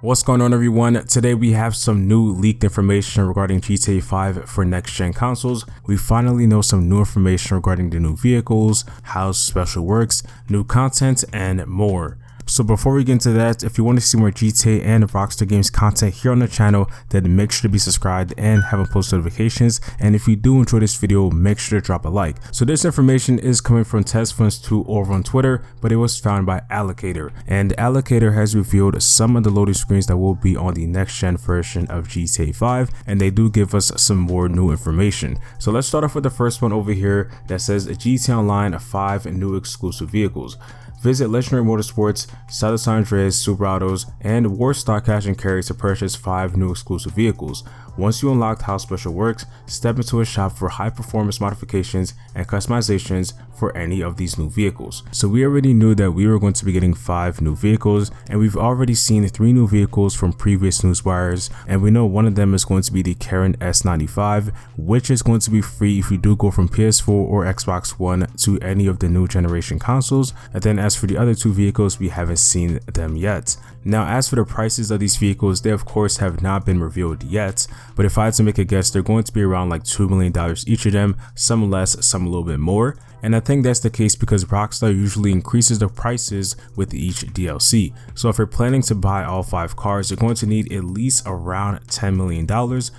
What's going on, everyone? Today we have some new leaked information regarding GTA 5 for next-gen consoles. We finally know some new information regarding the new vehicles, how special works, new content, and more. So before we get into that, if you want to see more GTA and Rockstar Games content here on the channel, then make sure to be subscribed and have on post notifications. And if you do enjoy this video, make sure to drop a like. So this information is coming from TestFunds2 over on Twitter, but it was found by Allocator. And Allocator has revealed some of the loading screens that will be on the next-gen version of GTA 5, and they do give us some more new information. So let's start off with the first one over here that says GTA Online 5 new exclusive vehicles. Visit Legendary Motorsports, San Andreas, Silverados, and Warstock Cash and Carry to purchase 5 new exclusive vehicles. Once you unlock how special works, step into a shop for high performance modifications and customizations for any of these new vehicles. So we already knew that we were going to be getting 5 new vehicles, and we've already seen 3 new vehicles from previous newswires, and we know one of them is going to be the Karen S95, which is going to be free if you do go from PS4 or Xbox One to any of the new generation consoles. And then as for the other 2 vehicles, we haven't seen them yet. Now as for the prices of these vehicles, they of course have not been revealed yet, but if I had to make a guess, they're going to be around like $2 million each of them, some less, some a little bit more. And I think that's the case because Rockstar usually increases the prices with each DLC. So if you're planning to buy all 5 cars, you're going to need at least around $10 million.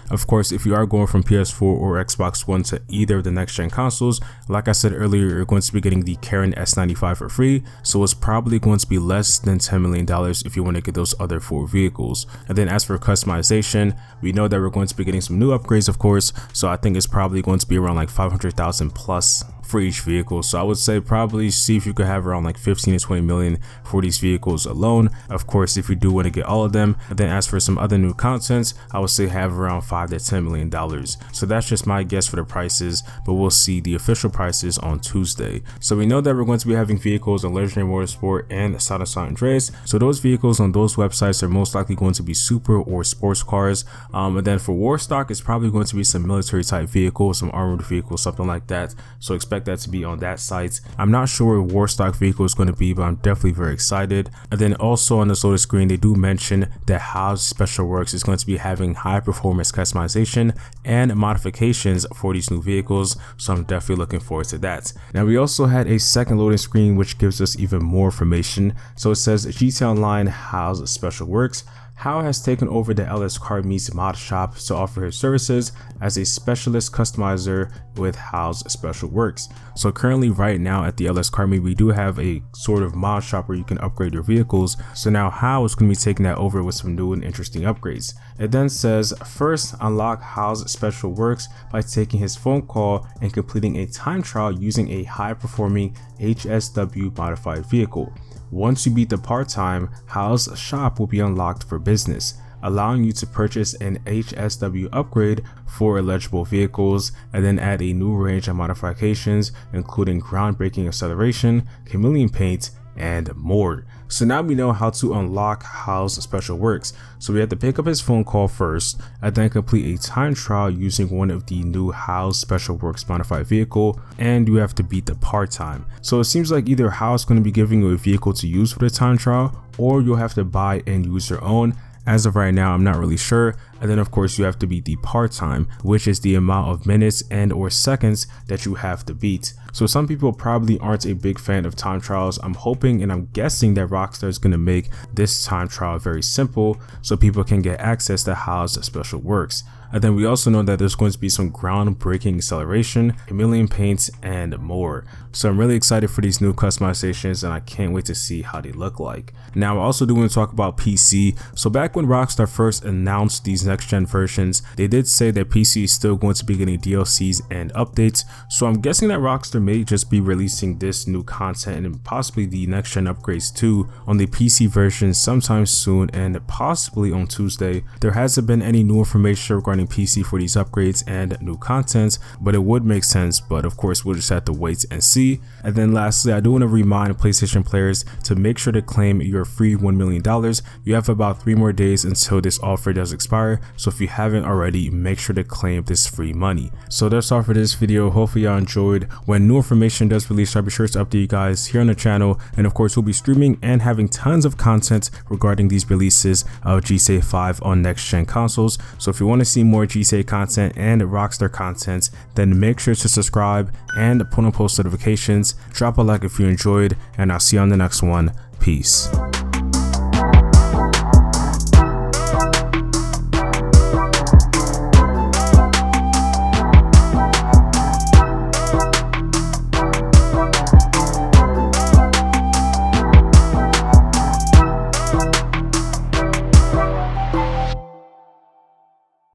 Of course, if you are going from PS4 or Xbox One to either of the next gen consoles, like I said earlier, you're going to be getting the Karen S95 for free. So it's probably going to be less than $10 million if you want to get those other 4 vehicles. And then as for customization, we know that we're going to be getting some new upgrades, of course. So I think it's probably going to be around like 500,000 plus for each vehicle. So I would say probably see if you could have around like 15 to 20 million for these vehicles alone. Of course, if you do want to get all of them. And then as for some other new content, I would say have around $5 to $10 million. So that's just my guess for the prices, but we'll see the official prices on Tuesday. So we know that we're going to be having vehicles on Legendary Motorsport and San Andreas. So those vehicles on those websites are most likely going to be super or sports cars. And then for Warstock, it's probably going to be some military type vehicles, some armored vehicles, something like that. So expect that to be on that site. I'm not sure where Warstock vehicle is going to be, but I'm definitely very excited. And then also on this loaded screen, they do mention that Haos Special Works is going to be having high performance customization and modifications for these new vehicles. So I'm definitely looking forward to that. Now we also had a second loading screen which gives us even more information. So it says GTA Online Haos Special Works. Haos has taken over the LS Car Meets mod shop to offer his services as a specialist customizer with Haos Special Works. So currently right now at the LS Car Meet, we do have a sort of mod shop where you can upgrade your vehicles. So now Haos is going to be taking that over with some new and interesting upgrades. It then says, first unlock Haos Special Works by taking his phone call and completing a time trial using a high performing HSW modified vehicle. Once you beat the part-time, Haos shop will be unlocked for business, allowing you to purchase an HSW upgrade for eligible vehicles and then add a new range of modifications including groundbreaking acceleration, chameleon paint, and more. So now we know how to unlock Haos Special Works. So we have to pick up his phone call first and then complete a time trial using one of the new Haos Special Works modified vehicle, and you have to beat the part time. So it seems like either Haos is going to be giving you a vehicle to use for the time trial, or you'll have to buy and use your own. As of right now, I'm not really sure. And then of course you have to beat the part-time, which is the amount of minutes and or seconds that you have to beat. So some people probably aren't a big fan of time trials. I'm hoping and I'm guessing that Rockstar is going to make this time trial very simple so people can get access to how Special Works. And then we also know that there's going to be some groundbreaking acceleration, chameleon paints, and more. So I'm really excited for these new customizations and I can't wait to see how they look like. Now I also do want to talk about PC. So back when Rockstar first announced these next gen versions, they did say that PC is still going to be getting DLCs and updates. So I'm guessing that Rockstar may just be releasing this new content and possibly the next gen upgrades too on the PC version sometime soon and possibly on Tuesday. There hasn't been any new information regarding PC for these upgrades and new content, but it would make sense, but of course we'll just have to wait and see. And then lastly, I do want to remind PlayStation players to make sure to claim your free $1 million. You have about 3 more days until this offer does expire, fire. So if you haven't already, make sure to claim this free money. So that's all for this video. Hopefully y'all enjoyed. When new information does release, I'll be sure to update you guys here on the channel, and of course we'll be streaming and having tons of content regarding these releases of GTA 5 on next gen consoles. So if you want to see more GTA content and Rockstar content, then make sure to subscribe and put on post notifications. Drop a like if you enjoyed, and I'll see you on the next one. Peace.